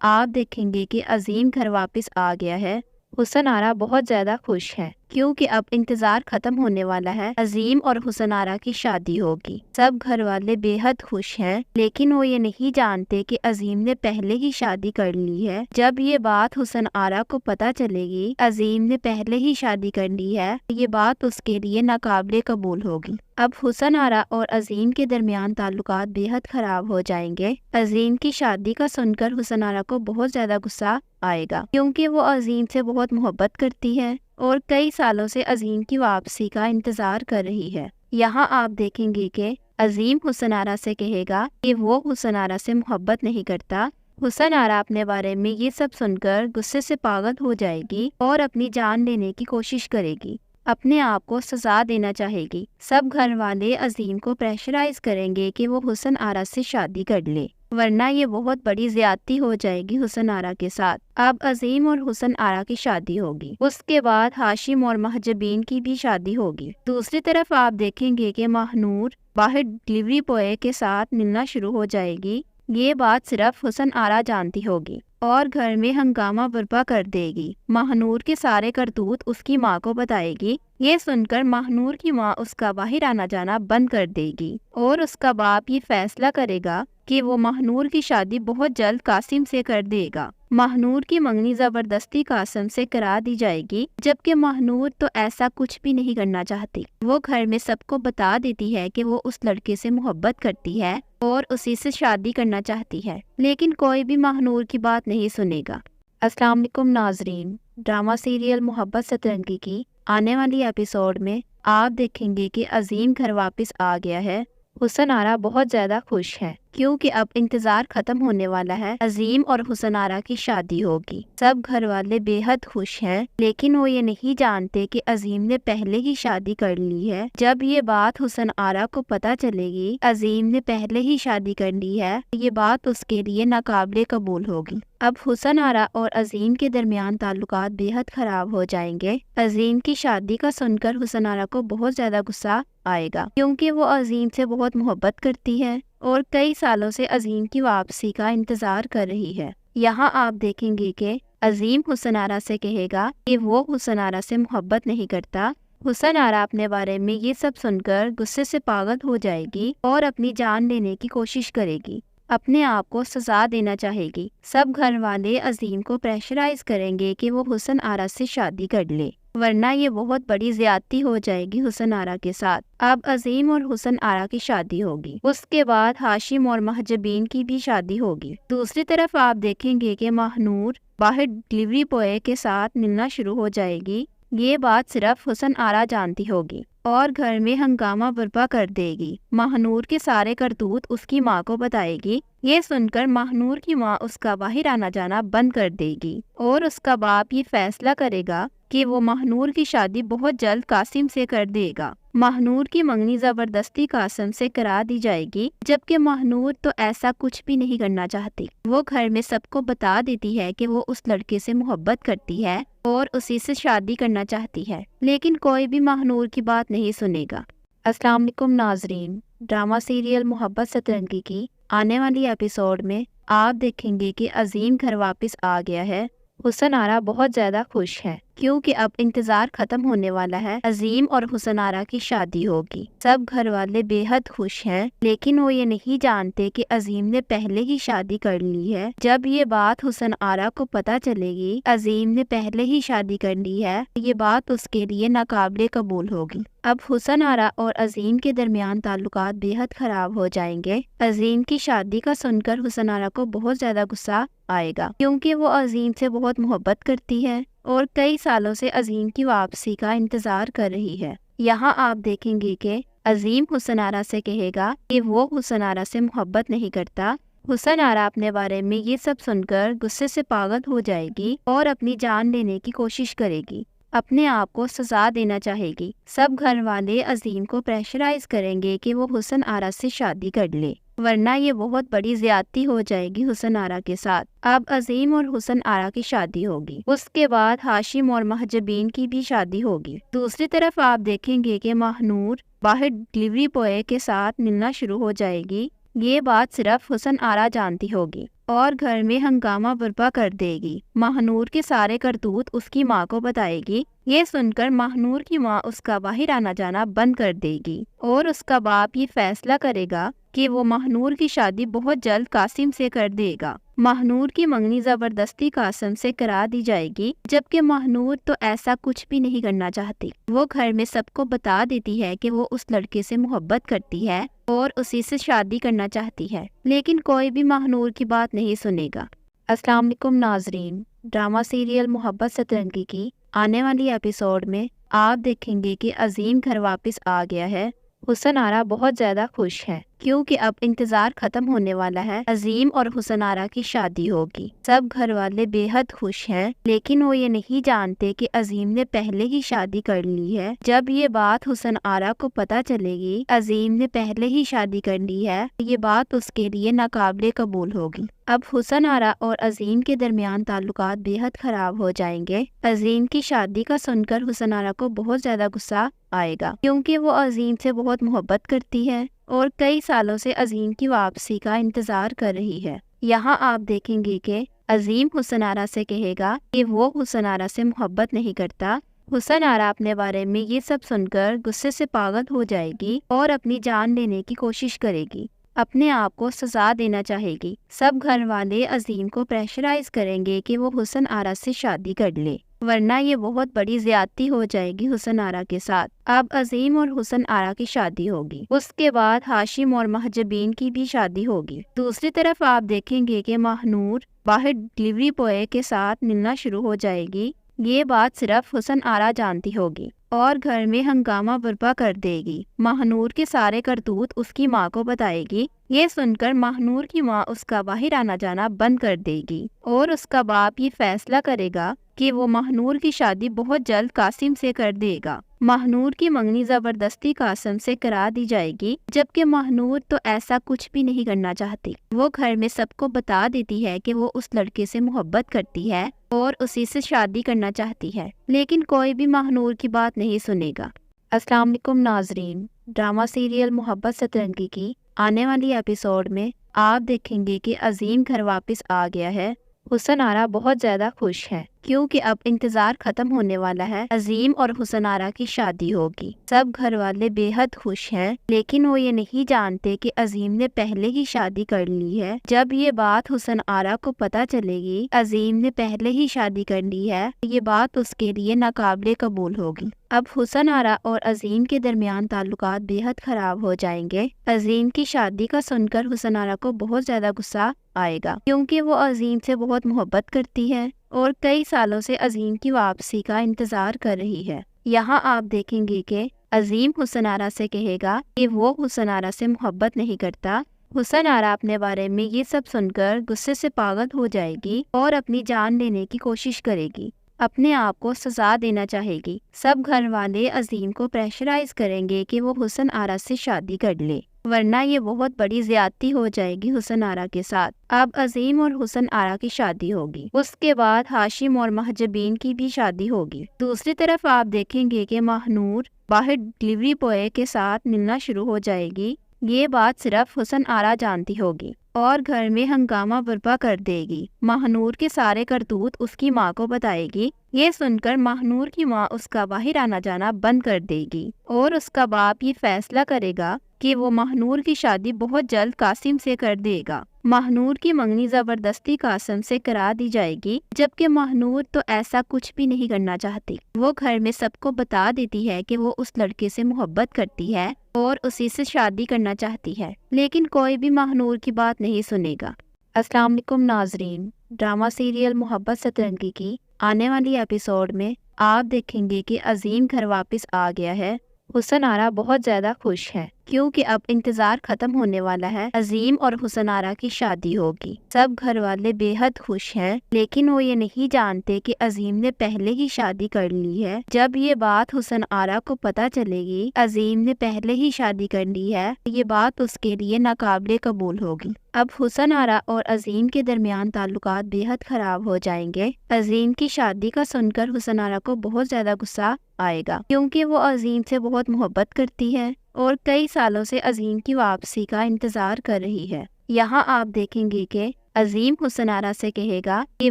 آپ دیکھیں گے کہ عظیم گھر واپس آ گیا ہے۔ حسن آرا بہت زیادہ خوش ہے کیونکہ اب انتظار ختم ہونے والا ہے، عظیم اور حسن آرا کی شادی ہوگی۔ سب گھر والے بے حد خوش ہیں، لیکن وہ یہ نہیں جانتے کہ عظیم نے پہلے ہی شادی کر لی ہے۔ جب یہ بات حسن آرا کو پتہ چلے گی عظیم نے پہلے ہی شادی کر لی ہے، یہ بات اس کے لیے ناقابل قبول ہوگی۔ اب حسن آرا اور عظیم کے درمیان تعلقات بے حد خراب ہو جائیں گے۔ عظیم کی شادی کا سن کر حسن آرا کو بہت زیادہ غصہ آئے گا کیونکہ وہ عظیم سے بہت محبت کرتی ہے اور کئی سالوں سے عظیم کی واپسی کا انتظار کر رہی ہے۔ یہاں آپ دیکھیں گے کہ عظیم حسن آرا سے کہے گا کہ وہ حسن آرا سے محبت نہیں کرتا۔ حسن آرا اپنے بارے میں یہ سب سن کر غصے سے پاگل ہو جائے گی اور اپنی جان لینے کی کوشش کرے گی، اپنے آپ کو سزا دینا چاہے گی۔ سب گھر والے عظیم کو پریشرائز کریں گے کہ وہ حسن آرا سے شادی کر لے، ورنہ یہ بہت بڑی زیادتی ہو جائے گی حسن آرا کے ساتھ۔ اب عظیم اور حسن آرا کی شادی ہوگی، اس کے بعد ہاشم اور محجبین کی بھی شادی ہوگی۔ دوسری طرف آپ دیکھیں گے کہ ماہنور باہر ڈلیوری بوائے کے ساتھ ملنا شروع ہو جائے گی۔ یہ بات صرف حسن آرا جانتی ہوگی اور گھر میں ہنگامہ برپا کر دے گی۔ ماہنور کے سارے کرتوت اس کی ماں کو بتائے گی۔ یہ سن کر ماہنور کی ماں اس کا باہر آنا جانا بند کر دے گی اور اس کا باپ یہ فیصلہ کرے گا کہ وہ ماہنور کی شادی بہت جلد قاسم سے کر دے گا۔ ماہنور کی منگنی زبردستی قاسم سے کرا دی جائے گی، جبکہ ماہنور تو ایسا کچھ بھی نہیں کرنا چاہتی۔ وہ گھر میں سب کو بتا دیتی ہے کہ وہ اس لڑکے سے محبت کرتی ہے اور اسی سے شادی کرنا چاہتی ہے، لیکن کوئی بھی ماہنور کی بات نہیں سنے گا۔ السلام علیکم ناظرین، ڈرامہ سیریل محبت سترنگی کی آنے والی ایپیسوڈ میں آپ دیکھیں گے کہ عظیم گھر واپس آ گیا ہے۔ حسن آرا بہت زیادہ خوش ہے کیونکہ اب انتظار ختم ہونے والا ہے، عظیم اور حسن آرا کی شادی ہوگی۔ سب گھر والے بے حد خوش ہیں، لیکن وہ یہ نہیں جانتے کہ عظیم نے پہلے ہی شادی کر لی ہے۔ جب یہ بات حسن آرا کو پتہ چلے گی عظیم نے پہلے ہی شادی کر لی ہے، یہ بات اس کے لیے ناقابل قبول ہوگی۔ اب حسن آرا اور عظیم کے درمیان تعلقات بے حد خراب ہو جائیں گے۔ عظیم کی شادی کا سن کر حسن آرا کو بہت زیادہ غصہ آئے گا کیونکہ وہ عظیم سے بہت محبت کرتی ہے اور کئی سالوں سے عظیم کی واپسی کا انتظار کر رہی ہے۔ یہاں آپ دیکھیں گے کہ عظیم حسن آرا سے کہے گا کہ وہ حسن آرا سے محبت نہیں کرتا۔ حسن آرا اپنے بارے میں یہ سب سن کر غصے سے پاگل ہو جائے گی اور اپنی جان لینے کی کوشش کرے گی، اپنے آپ کو سزا دینا چاہے گی۔ سب گھر والے عظیم کو پریشرائز کریں گے کہ وہ حسن آرا سے شادی کر لے، ورنہ یہ بہت بڑی زیادتی ہو جائے گی حسن آرا کے ساتھ۔ اب عظیم اور حسن آرا کی شادی ہوگی، اس کے بعد ہاشم اور محجبین کی بھی شادی ہوگی۔ دوسری طرف آپ دیکھیں گے کہ ماہنور باہر ڈلیوری بوائے کے ساتھ ملنا شروع ہو جائے گی۔ یہ بات صرف حسن آرا جانتی ہوگی اور گھر میں ہنگامہ برپا کر دے گی۔ ماہنور کے سارے کرتوت اس کی ماں کو بتائے گی۔ یہ سن کر ماہنور کی ماں اس کا باہر آنا جانا بند کر دے گی اور اس کا باپ یہ فیصلہ کرے گا کہ وہ ماہنور کی شادی بہت جلد قاسم سے کر دے گا۔ ماہنور کی منگنی زبردستی قاسم سے کرا دی جائے گی، جبکہ ماہنور تو ایسا کچھ بھی نہیں کرنا چاہتی۔ وہ گھر میں سب کو بتا دیتی ہے کہ وہ اس لڑکے سے محبت کرتی ہے اور اسی سے شادی کرنا چاہتی ہے، لیکن کوئی بھی ماہنور کی بات نہیں سنے گا۔ السلام علیکم ناظرین، ڈرامہ سیریل محبت سترنگی کی آنے والی ایپیسوڈ میں آپ دیکھیں گے کہ عظیم گھر واپس آ گیا ہے۔ حسن آرا بہت زیادہ خوش ہے کیونکہ اب انتظار ختم ہونے والا ہے، عظیم اور حسن آرا کی شادی ہوگی۔ سب گھر والے بے حد خوش ہیں، لیکن وہ یہ نہیں جانتے کہ عظیم نے پہلے ہی شادی کر لی ہے۔ جب یہ بات حسن آرا کو پتہ چلے گی عظیم نے پہلے ہی شادی کر لی ہے، یہ بات اس کے لیے ناقابل قبول ہوگی۔ اب حسن آرا اور عظیم کے درمیان تعلقات بے حد خراب ہو جائیں گے۔ عظیم کی شادی کا سن کر حسن آرا کو بہت زیادہ غصہ آئے گا کیونکہ وہ عظیم سے بہت محبت کرتی ہے اور کئی سالوں سے عظیم کی واپسی کا انتظار کر رہی ہے۔ یہاں آپ دیکھیں گے کہ عظیم حسن آرا سے کہے گا کہ وہ حسن آرا سے محبت نہیں کرتا۔ حسن آرا اپنے بارے میں یہ سب سن کر غصے سے پاگل ہو جائے گی اور اپنی جان لینے کی کوشش کرے گی، اپنے آپ کو سزا دینا چاہے گی۔ سب گھر والے عظیم کو پریشرائز کریں گے کہ وہ حسن آرا سے شادی کر لے، ورنہ یہ بہت بڑی زیادتی ہو جائے گی حسن آرا کے ساتھ۔ اب عظیم اور حسن آرا کی شادی ہوگی، اس کے بعد ہاشم اور محجبین کی بھی شادی ہوگی۔ دوسری طرف آپ دیکھیں گے کہ ماہنور باہر ڈلیوری بوائے کے ساتھ ملنا شروع ہو جائے گی۔ یہ بات صرف حسن آرا جانتی ہوگی اور گھر میں ہنگامہ برپا کر دے گی۔ ماہنور کے سارے کرتوت اس کی ماں کو بتائے گی۔ یہ سن کر ماہنور کی ماں اس کا باہر آنا جانا بند کر دے گی اور اس کا باپ یہ فیصلہ کرے گا کہ وہ ماہنور کی شادی بہت جلد قاسم سے کر دے گا۔ ماہنور کی منگنی زبردستی قاسم سے کرا دی جائے گی، جبکہ ماہنور تو ایسا کچھ بھی نہیں کرنا چاہتی۔ وہ گھر میں سب کو بتا دیتی ہے کہ وہ اس لڑکے سے محبت کرتی ہے اور اسی سے شادی کرنا چاہتی ہے، لیکن کوئی بھی ماہنور کی بات نہیں سنے گا۔ السلام علیکم ناظرین، ڈرامہ سیریل محبت سترنگی کی آنے والی ایپیسوڈ میں آپ دیکھیں گے کہ عظیم گھر واپس آ گیا ہے۔ حسن آرا بہت زیادہ خوش ہے کیونکہ اب انتظار ختم ہونے والا ہے۔ عظیم اور حسن آرا کی شادی ہوگی۔ سب گھر والے بے حد خوش ہیں، لیکن وہ یہ نہیں جانتے کہ عظیم نے پہلے ہی شادی کر لی ہے۔ جب یہ بات حسن آرا کو پتہ چلے گی عظیم نے پہلے ہی شادی کر لی ہے، یہ بات اس کے لیے ناقابل قبول ہوگی۔ اب حسن آرا اور عظیم کے درمیان تعلقات بے حد خراب ہو جائیں گے۔ عظیم کی شادی کا سن کر حسن آرا کو بہت زیادہ غصہ آئے گا کیونکہ وہ عظیم سے بہت محبت کرتی ہے اور کئی سالوں سے عظیم کی واپسی کا انتظار کر رہی ہے۔ یہاں آپ دیکھیں گے کہ عظیم حسن آرا سے کہے گا کہ وہ حسن آرا سے محبت نہیں کرتا۔ حسن آرا اپنے بارے میں یہ سب سن کر غصے سے پاگل ہو جائے گی اور اپنی جان لینے کی کوشش کرے گی، اپنے آپ کو سزا دینا چاہے گی۔ سب گھر والے عظیم کو پریشرائز کریں گے کہ وہ حسن آرا سے شادی کر لے، ورنہ یہ بہت بڑی زیادتی ہو جائے گی حسن آرا کے ساتھ۔ اب عظیم اور حسن آرا کی شادی ہوگی، اس کے بعد ہاشم اور محجبین کی بھی شادی ہوگی۔ دوسری طرف آپ دیکھیں گے کہ ماہنور باہر ڈلیوری بوائے کے ساتھ ملنا شروع ہو جائے گی۔ یہ بات صرف حسن آرا جانتی ہوگی اور گھر میں ہنگامہ برپا کر دے گی۔ ماہنور کے سارے کرتوت اس کی ماں کو بتائے گی۔ یہ سن کر ماہنور کی ماں اس کا باہر آنا جانا بند کر دے گی اور اس کا باپ یہ فیصلہ کرے گا کہ وہ ماہنور کی شادی بہت جلد قاسم سے کر دے گا۔ ماہنور کی منگنی زبردستی قاسم سے کرا دی جائے گی، جبکہ ماہنور تو ایسا کچھ بھی نہیں کرنا چاہتی۔ وہ گھر میں سب کو بتا دیتی ہے کہ وہ اس لڑکے سے محبت کرتی ہے اور اسی سے شادی کرنا چاہتی ہے، لیکن کوئی بھی ماہنور کی بات نہیں سنے گا۔ السلام علیکم ناظرین، ڈرامہ سیریل محبت سترنگی کی آنے والی ایپیسوڈ میں آپ دیکھیں گے کہ عظیم گھر واپس آ گیا ہے۔ حسن آرا بہت زیادہ خوش ہے کیونکہ اب انتظار ختم ہونے والا ہے۔ عظیم اور حسن آرا کی شادی ہوگی۔ سب گھر والے بے حد خوش ہیں، لیکن وہ یہ نہیں جانتے کہ عظیم نے پہلے ہی شادی کر لی ہے۔ جب یہ بات حسن آرا کو پتہ چلے گی عظیم نے پہلے ہی شادی کر لی ہے، یہ بات اس کے لیے ناقابل قبول ہوگی۔ اب حسن آرا اور عظیم کے درمیان تعلقات بے حد خراب ہو جائیں گے۔ عظیم کی شادی کا سن کر حسن آرا کو بہت زیادہ غصہ آئے گا کیونکہ وہ عظیم سے بہت محبت کرتی ہے اور کئی سالوں سے عظیم کی واپسی کا انتظار کر رہی ہے۔ یہاں آپ دیکھیں گے کہ عظیم حسن آرا سے کہے گا کہ وہ حسن آرا سے محبت نہیں کرتا۔ حسن آرا اپنے بارے میں یہ سب سن کر غصے سے پاگل ہو جائے گی اور اپنی جان لینے کی کوشش کرے گی، اپنے آپ کو سزا دینا چاہے گی۔ سب گھر والے عظیم کو پریشرائز کریں گے کہ وہ حسن آرا سے شادی کر لے، ورنہ یہ بہت بڑی زیادتی ہو جائے گی حسن آرا کے ساتھ۔ اب عظیم اور حسن آرا کی شادی ہوگی، اس کے بعد ہاشم اور محجبین کی بھی شادی ہوگی۔ دوسری طرف آپ دیکھیں گے کہ ماہنور باہر ڈلیوری بوائے کے ساتھ ملنا شروع ہو جائے گی۔ یہ بات صرف حسن آرا جانتی ہوگی اور گھر میں ہنگامہ برپا کر دے گی۔ ماہنور کے سارے کرتوت اس کی ماں کو بتائے گی۔ یہ سن کر ماہنور کی ماں اس کا باہر آنا جانا بند کر دے گی اور اس کا باپ یہ فیصلہ کرے گا کہ وہ ماہنور کی شادی بہت جلد قاسم سے کر دے گا۔ ماہنور کی منگنی زبردستی قاسم سے کرا دی جائے گی، جبکہ ماہنور تو ایسا کچھ بھی نہیں کرنا چاہتی۔ وہ گھر میں سب کو بتا دیتی ہے کہ وہ اس لڑکے سے محبت کرتی ہے اور اسی سے شادی کرنا چاہتی ہے، لیکن کوئی بھی ماہنور کی بات نہیں سنے گا۔ السلام علیکم ناظرین، ڈرامہ سیریل محبت سترنگی کی آنے والی ایپیسوڈ میں آپ دیکھیں گے کہ عظیم گھر واپس آ گیا ہے۔ حسن آرا بہت زیادہ خوش ہے کیونکہ اب انتظار ختم ہونے والا ہے۔ عظیم اور حسن آرا کی شادی ہوگی۔ سب گھر والے بے حد خوش ہیں، لیکن وہ یہ نہیں جانتے کہ عظیم نے پہلے ہی شادی کر لی ہے۔ جب یہ بات حسن آرا کو پتہ چلے گی عظیم نے پہلے ہی شادی کر لی ہے، یہ بات اس کے لیے ناقابل قبول ہوگی۔ اب حسن آرا اور عظیم کے درمیان تعلقات بے حد خراب ہو جائیں گے۔ عظیم کی شادی کا سن کر حسن آرا کو بہت زیادہ غصہ آئے گا کیونکہ وہ عظیم سے بہت محبت کرتی ہے اور کئی سالوں سے عظیم کی واپسی کا انتظار کر رہی ہے۔ یہاں آپ دیکھیں گے کہ عظیم حسن آرا سے کہے گا کہ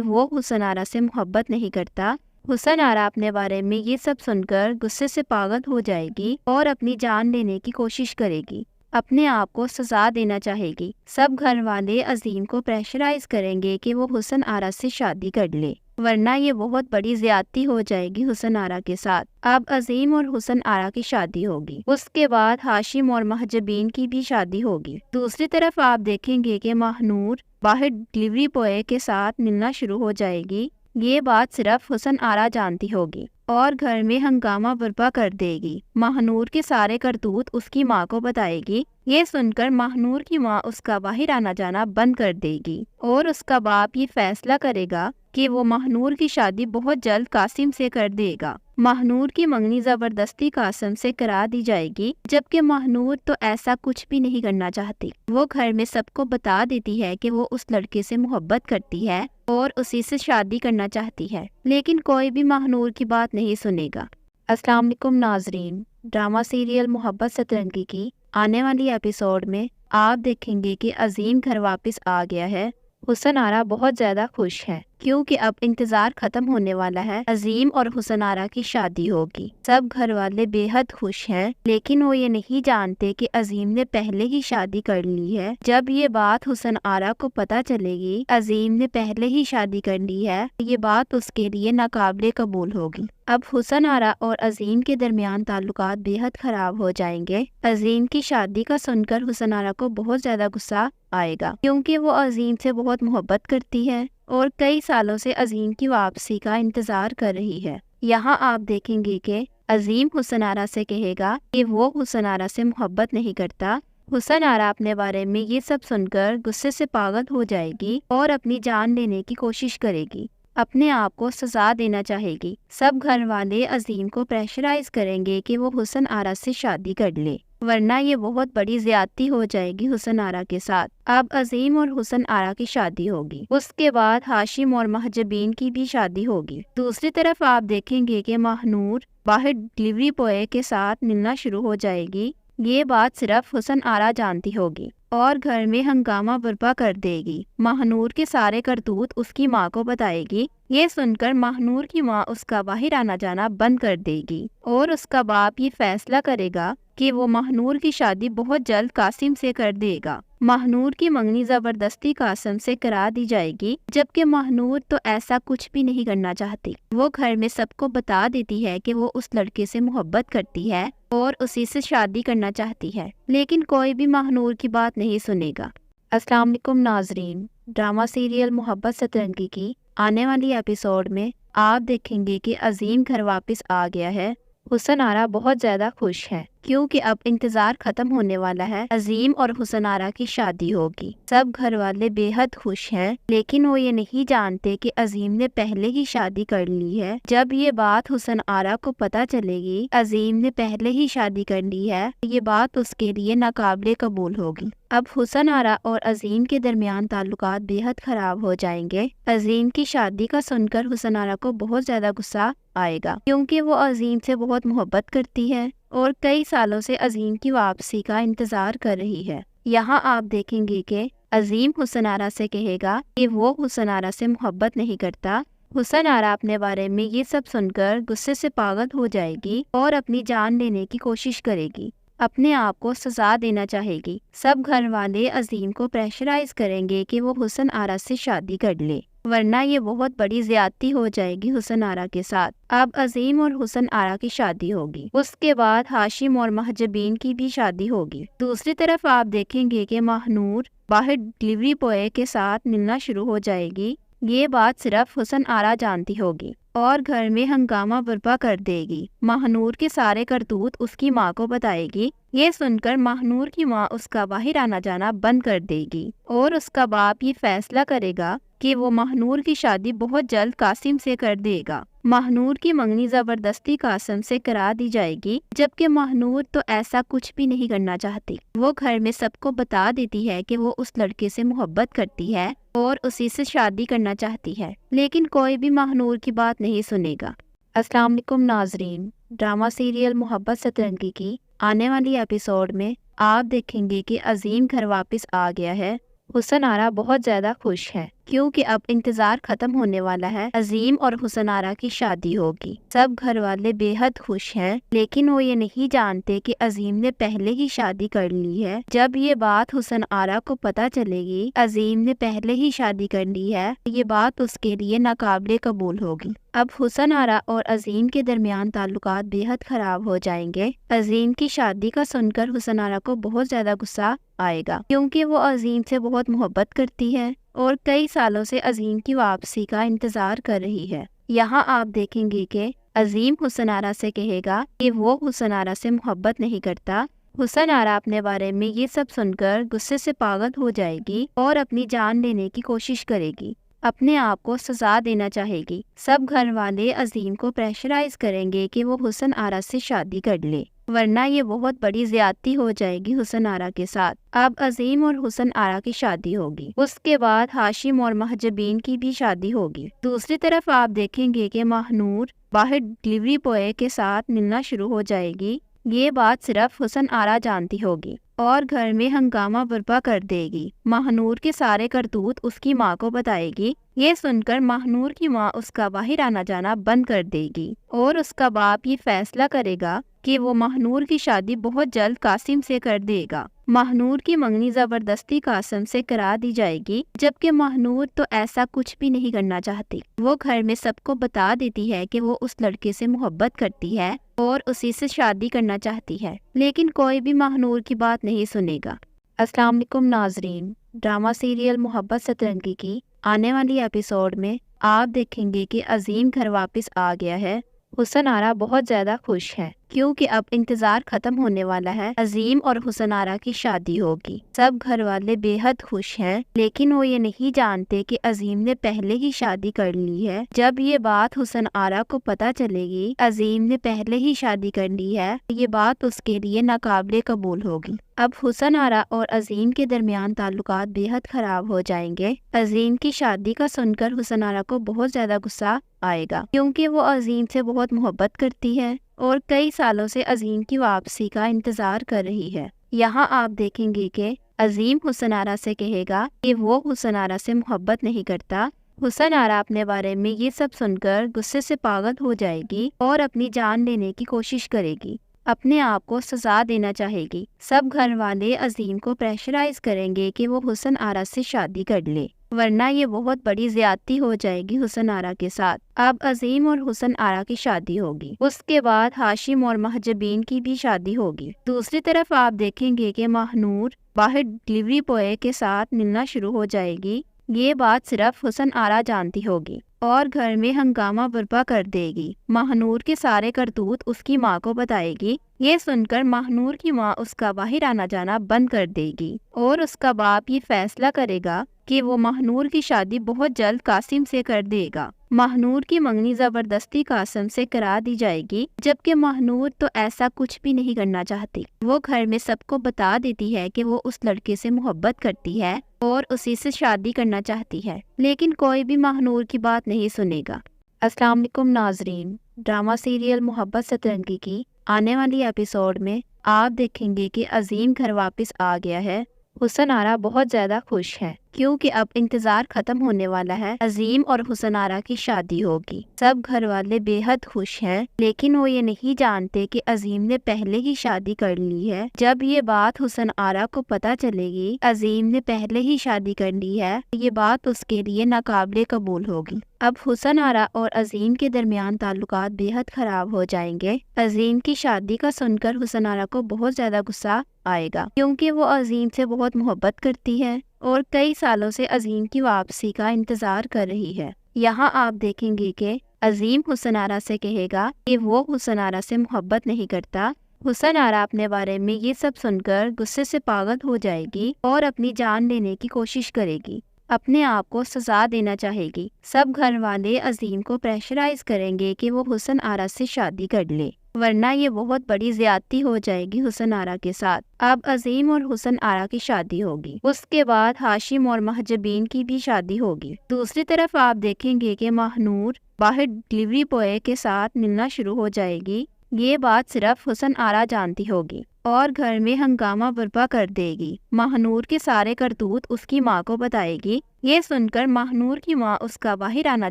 وہ حسن آرا سے محبت نہیں کرتا۔ حسن آرا اپنے بارے میں یہ سب سن کر غصے سے پاگل ہو جائے گی اور اپنی جان لینے کی کوشش کرے گی، اپنے آپ کو سزا دینا چاہے گی۔ سب گھر والے عظیم کو پریشرائز کریں گے کہ وہ حسن آرا سے شادی کر لے، ورنہ یہ بہت بڑی زیادتی ہو جائے گی حسن آرا کے ساتھ۔ اب عظیم اور حسن آرا کی شادی ہوگی، اس کے بعد ہاشم اور محجبین کی بھی شادی ہوگی۔ دوسری طرف آپ دیکھیں گے کہ ماہنور باہر ڈلیوری بوائے کے ساتھ ملنا شروع ہو جائے گی۔ یہ بات صرف حسن آرا جانتی ہوگی اور گھر میں ہنگامہ برپا کر دے گی۔ ماہنور کے سارے کرتوت اس کی ماں کو بتائے گی۔ یہ سن کر ماہنور کی ماں اس کا باہر آنا جانا بند کر دے گی اور اس کا باپ یہ فیصلہ کرے گا کہ وہ ماہنور کی شادی بہت جلد قاسم سے کر دے گا۔ ماہنور کی منگنی زبردستی قاسم سے کرا دی جائے گی، جبکہ ماہنور تو ایسا کچھ بھی نہیں کرنا چاہتی۔ وہ گھر میں سب کو بتا دیتی ہے کہ وہ اس لڑکے سے محبت کرتی ہے اور اسی سے شادی کرنا چاہتی ہے، لیکن کوئی بھی ماہنور کی بات نہیں سنے گا۔ السلام علیکم ناظرین، ڈرامہ سیریل محبت سترنگی کی آنے والی ایپیسوڈ میں آپ دیکھیں گے کہ عظیم گھر واپس آ گیا ہے۔ حسن آرا بہت زیادہ خوش ہے کیونکہ اب انتظار ختم ہونے والا ہے، عظیم اور حسن آرا کی شادی ہوگی۔ سب گھر والے بے حد خوش ہیں، لیکن وہ یہ نہیں جانتے کہ عظیم نے پہلے ہی شادی کر لی ہے۔ جب یہ بات حسن آرا کو پتہ چلے گی عظیم نے پہلے ہی شادی کر لی ہے، یہ بات اس کے لیے ناقابل قبول ہوگی۔ اب حسن آرا اور عظیم کے درمیان تعلقات بے حد خراب ہو جائیں گے۔ عظیم کی شادی کا سن کر حسن آرا کو بہت زیادہ غصہ آئے گا کیونکہ وہ عظیم سے بہت محبت کرتی ہے اور کئی سالوں سے عظیم کی واپسی کا انتظار کر رہی ہے۔ یہاں آپ دیکھیں گے کہ عظیم حسن آرا سے کہے گا کہ وہ حسن آرا سے محبت نہیں کرتا۔ حسن آرا اپنے بارے میں یہ سب سن کر غصے سے پاگل ہو جائے گی اور اپنی جان لینے کی کوشش کرے گی، اپنے آپ کو سزا دینا چاہے گی۔ سب گھر والے عظیم کو پریشرائز کریں گے کہ وہ حسن آرا سے شادی کر لے، ورنہ یہ بہت بڑی زیادتی ہو جائے گی حسن آرا کے ساتھ۔ اب عظیم اور حسن آرا کی شادی ہوگی، اس کے بعد ہاشم اور محجبین کی بھی شادی ہوگی۔ دوسری طرف آپ دیکھیں گے کہ ماہنور باہر ڈلیوری بوائے کے ساتھ ملنا شروع ہو جائے گی۔ یہ بات صرف حسن آرا جانتی ہوگی اور گھر میں ہنگامہ برپا کر دے گی۔ ماہنور کے سارے کرتوت اس کی ماں کو بتائے گی۔ یہ سن کر ماہنور کی ماں اس کا باہر آنا جانا بند کر دے گی اور اس کا باپ یہ فیصلہ کرے گا کہ وہ ماہنور کی شادی بہت جلد قاسم سے کر دے گا۔ ماہنور کی منگنی زبردستی قاسم سے کرا دی جائے گی، جبکہ ماہنور تو ایسا کچھ بھی نہیں کرنا چاہتی۔ وہ گھر میں سب کو بتا دیتی ہے کہ وہ اس لڑکے سے محبت کرتی ہے اور اسی سے شادی کرنا چاہتی ہے، لیکن کوئی بھی ماہنور کی بات نہیں سنے گا۔ السلام علیکم ناظرین، ڈرامہ سیریل محبت سترنگی کی آنے والی ایپیسوڈ میں آپ دیکھیں گے کہ عظیم گھر واپس آ گیا ہے۔ حسن آرا بہت زیادہ خوش ہے کیونکہ اب انتظار ختم ہونے والا ہے، عظیم اور حسن آرا کی شادی ہوگی۔ سب گھر والے بے حد خوش ہیں، لیکن وہ یہ نہیں جانتے کہ عظیم نے پہلے ہی شادی کر لی ہے۔ جب یہ بات حسن آرا کو پتہ چلے گی عظیم نے پہلے ہی شادی کر لی ہے، یہ بات اس کے لیے ناقابل قبول ہوگی۔ اب حسن آرا اور عظیم کے درمیان تعلقات بے حد خراب ہو جائیں گے۔ عظیم کی شادی کا سن کر حسن آرا کو بہت زیادہ غصہ آئے گا کیونکہ وہ عظیم سے بہت محبت کرتی ہے اور کئی سالوں سے عظیم کی واپسی کا انتظار کر رہی ہے۔ یہاں آپ دیکھیں گے کہ عظیم حسن آرا سے کہے گا کہ وہ حسن آرا سے محبت نہیں کرتا۔ حسن آرا اپنے بارے میں یہ سب سن کر غصے سے پاگل ہو جائے گی اور اپنی جان لینے کی کوشش کرے گی، اپنے آپ کو سزا دینا چاہے گی۔ سب گھر والے عظیم کو پریشرائز کریں گے کہ وہ حسن آرا سے شادی کر لے، ورنہ یہ بہت بڑی زیادتی ہو جائے گی حسن آرا کے ساتھ۔ اب عظیم اور حسن آرا کی شادی ہوگی، اس کے بعد ہاشم اور محجبین کی بھی شادی ہوگی۔ دوسری طرف آپ دیکھیں گے کہ ماہنور باہر ڈلیوری بوائے کے ساتھ ملنا شروع ہو جائے گی۔ یہ بات صرف حسن آرا جانتی ہوگی اور گھر میں ہنگامہ برپا کر دے گی۔ ماہنور کے سارے کرتوت اس کی ماں کو بتائے گی۔ یہ سن کر ماہنور کی ماں اس کا باہر آنا جانا بند کر دے گی اور اس کا باپ یہ فیصلہ کرے گا کہ وہ ماہنور کی شادی بہت جلد قاسم سے کر دے گا۔ ماہنور کی منگنی زبردستی قاسم سے کرا دی جائے گی، جبکہ ماہنور تو ایسا کچھ بھی نہیں کرنا چاہتی۔ وہ گھر میں سب کو بتا دیتی ہے کہ وہ اس لڑکے سے محبت کرتی ہے اور اسی سے شادی کرنا چاہتی ہے، لیکن کوئی بھی ماہنور کی بات نہیں سنے گا۔ السلام علیکم ناظرین، ڈرامہ سیریل محبت سترنگی کی آنے والی ایپیسوڈ میں آپ دیکھیں گے کہ عظیم گھر واپس آ گیا ہے۔ حسن آرا بہت زیادہ خوش ہے کیونکہ اب انتظار ختم ہونے والا ہے، عظیم اور حسن آرا کی شادی ہوگی۔ سب گھر والے بے حد خوش ہیں، لیکن وہ یہ نہیں جانتے کہ عظیم نے پہلے ہی شادی کر لی ہے۔ جب یہ بات حسن آرا کو پتہ چلے گی عظیم نے پہلے ہی شادی کر لی ہے، یہ بات اس کے لیے ناقابل قبول ہوگی۔ اب حسن آرا اور عظیم کے درمیان تعلقات بے حد خراب ہو جائیں گے۔ عظیم کی شادی کا سن کر حسن آرا کو بہت زیادہ غصہ آئے گا کیونکہ وہ عظیم سے بہت محبت کرتی ہے اور کئی سالوں سے عظیم کی واپسی کا انتظار کر رہی ہے۔ یہاں آپ دیکھیں گے کہ عظیم حسن آرا سے کہے گا کہ وہ حسن آرا سے محبت نہیں کرتا۔ حسن آرا اپنے بارے میں یہ سب سن کر غصے سے پاگل ہو جائے گی اور اپنی جان لینے کی کوشش کرے گی، اپنے آپ کو سزا دینا چاہے گی۔ سب گھر والے عظیم کو پریشرائز کریں گے کہ وہ حسن آرا سے شادی کر لے، ورنہ یہ بہت بڑی زیادتی ہو جائے گی حسن آرا کے ساتھ۔ اب عظیم اور حسن آرا کی شادی ہوگی، اس کے بعد ہاشم اور محجبین کی بھی شادی ہوگی۔ دوسری طرف آپ دیکھیں گے کہ ماہنور باہر ڈلیوری بوائے کے ساتھ ملنا شروع ہو جائے گی۔ یہ بات صرف حسن آرا جانتی ہوگی اور گھر میں ہنگامہ برپا کر دے گی۔ ماہنور کے سارے کرتوت اس کی ماں کو بتائے گی۔ یہ سن کر ماہنور کی ماں اس کا باہر آنا جانا بند کر دے گی اور اس کا باپ یہ فیصلہ کرے گا کہ وہ ماہنور کی شادی بہت جلد قاسم سے کر دے گا۔ ماہنور کی منگنی زبردستی قاسم سے کرا دی جائے گی، جبکہ ماہنور تو ایسا کچھ بھی نہیں کرنا چاہتی۔ وہ گھر میں سب کو بتا دیتی ہے کہ وہ اس لڑکے سے محبت کرتی ہے اور اسی سے شادی کرنا چاہتی ہے، لیکن کوئی بھی ماہنور کی بات نہیں سنے گا۔ السلام علیکم ناظرین، ڈرامہ سیریل محبت سترنگی کی آنے والی ایپیسوڈ میں آپ دیکھیں گے کہ عظیم گھر واپس آ گیا ہے۔ حسن آرا بہت زیادہ خوش ہے کیونکہ اب انتظار ختم ہونے والا ہے، عظیم اور حسن آرا کی شادی ہوگی۔ سب گھر والے بے حد خوش ہیں، لیکن وہ یہ نہیں جانتے کہ عظیم نے پہلے ہی شادی کر لی ہے۔ جب یہ بات حسن آرا کو پتہ چلے گی عظیم نے پہلے ہی شادی کر لی ہے، یہ بات اس کے لیے ناقابل قبول ہوگی۔ اب حسن آرا اور عظیم کے درمیان تعلقات بے حد خراب ہو جائیں گے۔ عظیم کی شادی کا سن کر حسن آرا کو بہت زیادہ غصہ آئے گا کیونکہ وہ عظیم سے بہت محبت کرتی ہے اور کئی سالوں سے عظیم کی واپسی کا انتظار کر رہی ہے۔ یہاں آپ دیکھیں گے کہ عظیم حسن آرا سے کہے گا کہ وہ حسن آرا سے محبت نہیں کرتا۔ حسن آرا اپنے بارے میں یہ سب سن کر غصے سے پاگل ہو جائے گی اور اپنی جان لینے کی کوشش کرے گی، اپنے آپ کو سزا دینا چاہے گی۔ سب گھر والے عظیم کو پریشرائز کریں گے کہ وہ حسن آرا سے شادی کر لے، ورنہ یہ بہت بڑی زیادتی ہو جائے گی حسن آرا کے ساتھ۔ اب عظیم اور حسن آرا کی شادی ہوگی، اس کے بعد ہاشم اور محجبین کی بھی شادی ہوگی۔ دوسری طرف آپ دیکھیں گے کہ ماہنور باہر ڈلیوری بوائے کے ساتھ ملنا شروع ہو جائے گی۔ یہ بات صرف حسن آرا جانتی ہوگی اور گھر میں ہنگامہ برپا کر دے گی۔ ماہنور کے سارے کرتوت اس کی ماں کو بتائے گی۔ یہ سن کر ماہنور کی ماں اس کا باہر آنا جانا بند کر دے گی اور اس کا باپ یہ فیصلہ کرے گا کہ وہ ماہنور کی شادی بہت جلد قاسم سے کر دے گا۔ ماہنور کی منگنی زبردستی قاسم سے کرا دی جائے گی، جبکہ ماہنور تو ایسا کچھ بھی نہیں کرنا چاہتی۔ وہ گھر میں سب کو بتا دیتی ہے کہ وہ اس لڑکے سے محبت کرتی ہے اور اسی سے شادی کرنا چاہتی ہے، لیکن کوئی بھی ماہنور کی بات نہیں سنے گا۔ السلام علیکم ناظرین، ڈرامہ سیریل محبت سترنگی کی آنے والی ایپیسوڈ میں آپ دیکھیں گے کہ عظیم گھر واپس آ گیا ہے۔ حسن آرا بہت زیادہ خوش ہے کیونکہ اب انتظار ختم ہونے والا ہے، عظیم اور حسن آرا کی شادی ہوگی۔ سب گھر والے بے حد خوش ہیں، لیکن وہ یہ نہیں جانتے کہ عظیم نے پہلے ہی شادی کر لی ہے۔ جب یہ بات حسن آرا کو پتہ چلے گی عظیم نے پہلے ہی شادی کر لی ہے، یہ بات اس کے لیے ناقابل قبول ہوگی۔ اب حسن آرا اور عظیم کے درمیان تعلقات بے حد خراب ہو جائیں گے۔ عظیم کی شادی کا سن کر حسن آرا کو بہت زیادہ غصہ آئے گا کیونکہ وہ عظیم سے بہت محبت کرتی ہے اور کئی سالوں سے عظیم کی واپسی کا انتظار کر رہی ہے۔ یہاں آپ دیکھیں گے کہ عظیم حسن آرا سے کہے گا کہ وہ حسن آرا سے محبت نہیں کرتا۔ حسن آرا اپنے بارے میں یہ سب سن کر غصے سے پاگل ہو جائے گی اور اپنی جان لینے کی کوشش کرے گی، اپنے آپ کو سزا دینا چاہے گی۔ سب گھر والے عظیم کو پریشرائز کریں گے کہ وہ حسن آرا سے شادی کر لے، ورنہ یہ بہت بڑی زیادتی ہو جائے گی حسن آرا کے ساتھ۔ اب عظیم اور حسن آرا کی شادی ہوگی، اس کے بعد ہاشم اور محجبین کی بھی شادی ہوگی۔ دوسری طرف آپ دیکھیں گے کہ ماہنور باہر ڈلیوری بوائے کے ساتھ ملنا شروع ہو جائے گی۔ یہ بات صرف حسن آرا جانتی ہوگی اور گھر میں ہنگامہ برپا کر دے گی۔ ماہنور کے سارے کرتوت اس کی ماں کو بتائے گی۔ یہ سن کر ماہنور کی ماں اس کا باہر آنا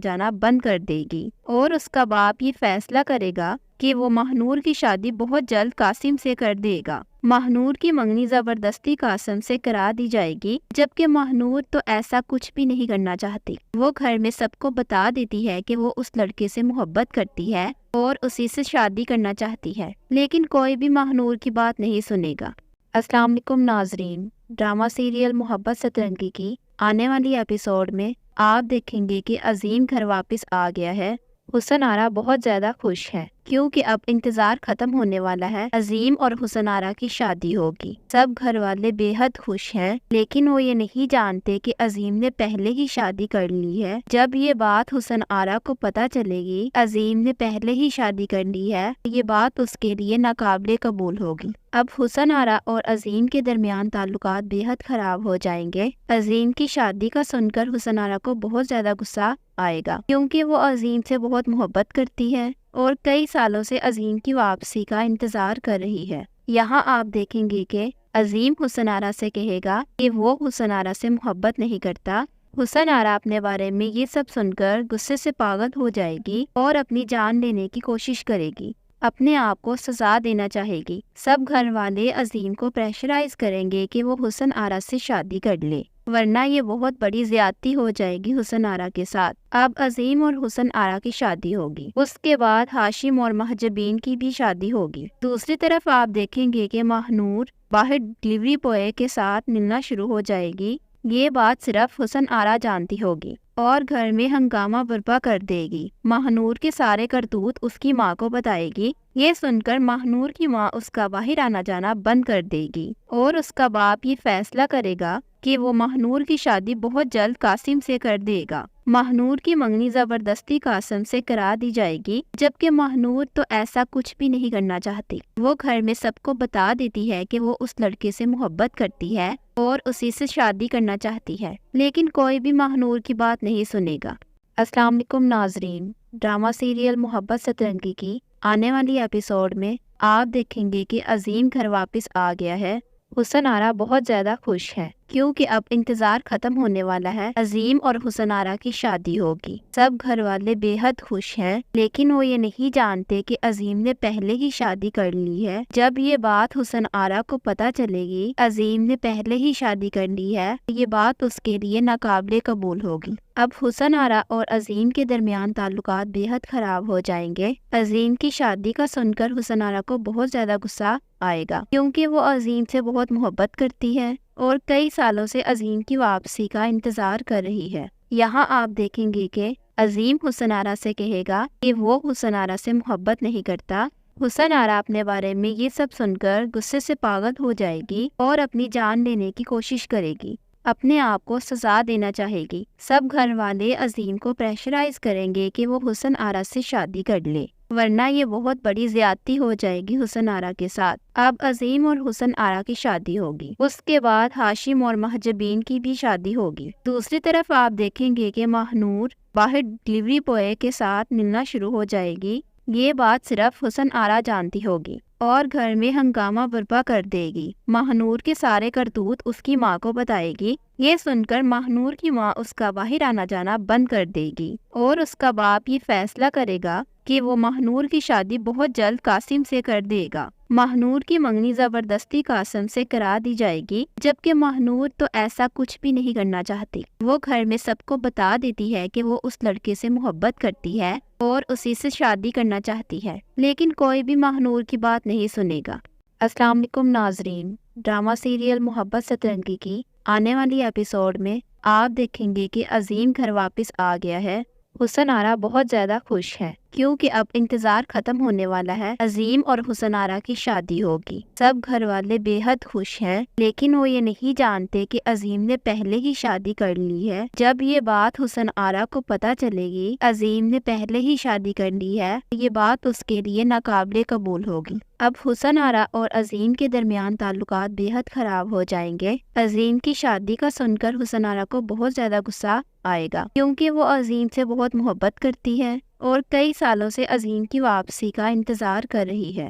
جانا بند کر دے گی اور اس کا باپ یہ فیصلہ کرے گا کہ وہ ماہنور کی شادی بہت جلد قاسم سے کر دے گا۔ ماہنور کی منگنی زبردستی قاسم سے کرا دی جائے گی، جبکہ ماہنور تو ایسا کچھ بھی نہیں کرنا چاہتی۔ وہ گھر میں سب کو بتا دیتی ہے کہ وہ اس لڑکے سے محبت کرتی ہے اور اسی سے شادی کرنا چاہتی ہے، لیکن کوئی بھی ماہنور کی بات نہیں سنے گا۔ السلام علیکم ناظرین، ڈرامہ سیریل محبت سترنگی کی آنے والی ایپیسوڈ میں آپ دیکھیں گے کہ عظیم گھر واپس آ گیا ہے۔ حسن آرا بہت زیادہ خوش ہے کیونکہ اب انتظار ختم ہونے والا ہے۔ عظیم اور حسن آرا کی شادی ہوگی۔ سب گھر والے بے حد خوش ہیں، لیکن وہ یہ نہیں جانتے کہ عظیم نے پہلے ہی شادی کر لی ہے۔ جب یہ بات حسن آرا کو پتہ چلے گی عظیم نے پہلے ہی شادی کر لی ہے، یہ بات اس کے لیے ناقابل قبول ہوگی۔ اب حسن آرا اور عظیم کے درمیان تعلقات بے حد خراب ہو جائیں گے۔ عظیم کی شادی کا سن کر حسن آرا کو بہت زیادہ غصہ آئے گا کیونکہ وہ عظیم سے بہت محبت کرتی ہے اور کئی سالوں سے عظیم کی واپسی کا انتظار کر رہی ہے۔ یہاں آپ دیکھیں گے کہ عظیم حسن آرا سے کہے گا کہ وہ حسن آرا سے محبت نہیں کرتا۔ حسن آرا اپنے بارے میں یہ سب سن کر غصے سے پاگل ہو جائے گی اور اپنی جان لینے کی کوشش کرے گی، اپنے آپ کو سزا دینا چاہے گی۔ سب گھر والے عظیم کو پریشرائز کریں گے کہ وہ حسن آرا سے شادی کر لے، ورنہ یہ بہت بڑی زیادتی ہو جائے گی حسن آرا کے ساتھ۔ اب عظیم اور حسن آرا کی شادی ہوگی، اس کے بعد ہاشم اور محجبین کی بھی شادی ہوگی۔ دوسری طرف آپ دیکھیں گے کہ ماہنور باہر ڈلیوری بوائے کے ساتھ ملنا شروع ہو جائے گی۔ یہ بات صرف حسن آرا جانتی ہوگی اور گھر میں ہنگامہ برپا کر دے گی۔ ماہنور کے سارے کرتوت اس کی ماں کو بتائے گی۔ یہ سن کر ماہنور کی ماں اس کا باہر آنا جانا بند کر دے گی اور اس کا باپ یہ فیصلہ کرے گا کہ وہ ماہنور کی شادی بہت جلد قاسم سے کر دے گا۔ ماہنور کی منگنی زبردستی قاسم سے کرا دی جائے گی، جبکہ ماہنور تو ایسا کچھ بھی نہیں کرنا چاہتی۔ وہ گھر میں سب کو بتا دیتی ہے کہ وہ اس لڑکے سے محبت کرتی ہے اور اسی سے شادی کرنا چاہتی ہے، لیکن کوئی بھی ماہنور کی بات نہیں سنے گا۔ السلام علیکم ناظرین، ڈرامہ سیریل محبت سترنگی کی آنے والی ایپیسوڈ میں آپ دیکھیں گے کہ عظیم گھر واپس آ گیا ہے۔ حسن آرا بہت زیادہ خوش ہے کیونکہ اب انتظار ختم ہونے والا ہے۔ عظیم اور حسن آرا کی شادی ہوگی۔ سب گھر والے بے حد خوش ہیں، لیکن وہ یہ نہیں جانتے کہ عظیم نے پہلے ہی شادی کر لی ہے۔ جب یہ بات حسن آرا کو پتہ چلے گی عظیم نے پہلے ہی شادی کر لی ہے، یہ بات اس کے لیے ناقابل قبول ہوگی۔ اب حسن آرا اور عظیم کے درمیان تعلقات بے حد خراب ہو جائیں گے۔ عظیم کی شادی کا سن کر حسن آرا کو بہت زیادہ غصہ آئے گا کیونکہ وہ عظیم سے بہت محبت کرتی ہے اور کئی سالوں سے عظیم کی واپسی کا انتظار کر رہی ہے۔ یہاں آپ دیکھیں گے کہ عظیم حسن آرا سے کہے گا کہ وہ حسن آرا سے محبت نہیں کرتا۔ حسن آرا اپنے بارے میں یہ سب سن کر غصے سے پاگل ہو جائے گی اور اپنی جان لینے کی کوشش کرے گی، اپنے آپ کو سزا دینا چاہے گی۔ سب گھر والے عظیم کو پریشرائز کریں گے کہ وہ حسن آرا سے شادی کر لے، ورنہ یہ بہت بڑی زیادتی ہو جائے گی حسن آرا کے ساتھ۔ اب عظیم اور حسن آرا کی شادی ہوگی، اس کے بعد ہاشم اور محجبین کی بھی شادی ہوگی۔ دوسری طرف آپ دیکھیں گے کہ ماہنور باہر ڈلیوری بوائے کے ساتھ ملنا شروع ہو جائے گی۔ یہ بات صرف حسن آرا جانتی ہوگی اور گھر میں ہنگامہ برپا کر دے گی۔ ماہنور کے سارے کرتوت اس کی ماں کو بتائے گی۔ یہ سن کر ماہنور کی ماں اس کا باہر آنا جانا بند کر دے گی اور اس کا باپ یہ فیصلہ کرے گا کہ وہ ماہنور کی شادی بہت جلد قاسم سے کر دے گا۔ ماہنور کی منگنی زبردستی قاسم سے کرا دی جائے گی، جبکہ ماہنور تو ایسا کچھ بھی نہیں کرنا چاہتی۔ وہ گھر میں سب کو بتا دیتی ہے کہ وہ اس لڑکے سے محبت کرتی ہے اور اسی سے شادی کرنا چاہتی ہے، لیکن کوئی بھی ماہنور کی بات نہیں سنے گا۔ السلام علیکم ناظرین، ڈرامہ سیریل محبت سترنگی کی آنے والی ایپیسوڈ میں آپ دیکھیں گے کہ عظیم گھر واپس آ گیا ہے۔ حسن آرا بہت زیادہ خوش ہے کیونکہ اب انتظار ختم ہونے والا ہے۔ عظیم اور حسن آرا کی شادی ہوگی۔ سب گھر والے بے حد خوش ہیں، لیکن وہ یہ نہیں جانتے کہ عظیم نے پہلے ہی شادی کر لی ہے۔ جب یہ بات حسن آرا کو پتہ چلے گی عظیم نے پہلے ہی شادی کر لی ہے، یہ بات اس کے لیے ناقابل قبول ہوگی۔ اب حسن آرا اور عظیم کے درمیان تعلقات بے حد خراب ہو جائیں گے۔ عظیم کی شادی کا سن کر حسن آرا کو بہت زیادہ غصہ آئے گا کیونکہ وہ عظیم سے بہت محبت کرتی ہے اور کئی سالوں سے عظیم کی واپسی کا انتظار کر رہی ہے۔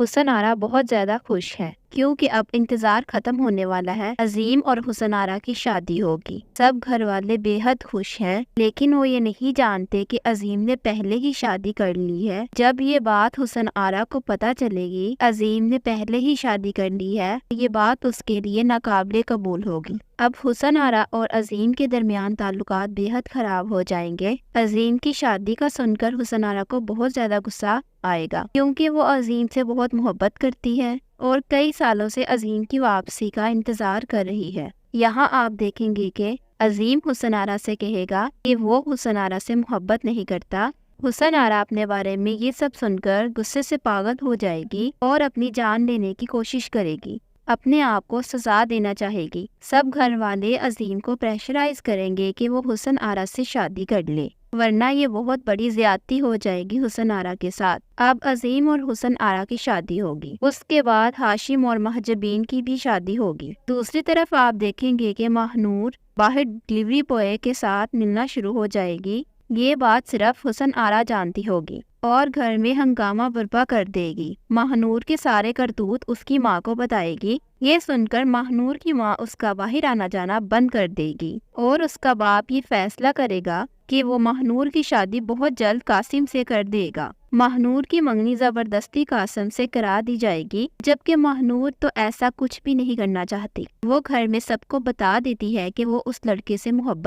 حسن آرا بہت زیادہ خوش ہے کیونکہ اب انتظار ختم ہونے والا ہے، عظیم اور حسن آرا کی شادی ہوگی۔ سب گھر والے بے حد خوش ہیں، لیکن وہ یہ نہیں جانتے کہ عظیم نے پہلے ہی شادی کر لی ہے۔ جب یہ بات حسن آرا کو پتہ چلے گی عظیم نے پہلے ہی شادی کر لی ہے، یہ بات اس کے لیے ناقابل قبول ہوگی۔ اب حسن آرا اور عظیم کے درمیان تعلقات بے حد خراب ہو جائیں گے۔ عظیم کی شادی کا سن کر حسن آرا کو بہت زیادہ غصہ آئے گا کیونکہ وہ عظیم سے بہت محبت کرتی ہے اور کئی سالوں سے عظیم کی واپسی کا انتظار کر رہی ہے۔ یہاں آپ دیکھیں گے کہ عظیم حسن آرا سے کہے گا کہ وہ حسن آرا سے محبت نہیں کرتا۔ حسن آرا اپنے بارے میں یہ سب سن کر غصے سے پاگل ہو جائے گی اور اپنی جان لینے کی کوشش کرے گی، اپنے آپ کو سزا دینا چاہے گی۔ سب گھر والے عظیم کو پریشرائز کریں گے کہ وہ حسن آرا سے شادی کر لے، ورنہ یہ بہت بڑی زیادتی ہو جائے گی حسن آرا کے ساتھ۔ اب عظیم اور حسن آرا کی شادی ہوگی، اس کے بعد ہاشم اور محجبین کی بھی شادی ہوگی۔ دوسری طرف آپ دیکھیں گے کہ ماہنور باہر ڈلیوری بوائے کے ساتھ ملنا شروع ہو جائے گی۔ یہ بات صرف حسن آرا جانتی ہوگی اور گھر میں ہنگامہ برپا کر دے گی۔ ماہنور کے سارے کرتوت اس کی ماں کو بتائے گی۔ یہ سن کر ماہنور کی ماں اس کا باہر آنا جانا بند کر دے گی اور اس کا باپ یہ فیصلہ کرے گا کہ وہ ماہنور کی شادی بہت جلد قاسم سے کر دے گا۔ ماہنور کی منگنی زبردستی قاسم سے کرا دی جائے گی، جبکہ ماہنور تو ایسا کچھ بھی نہیں کرنا چاہتی۔ وہ گھر میں سب کو بتا دیتی ہے کہ وہ اس لڑکے سے محبت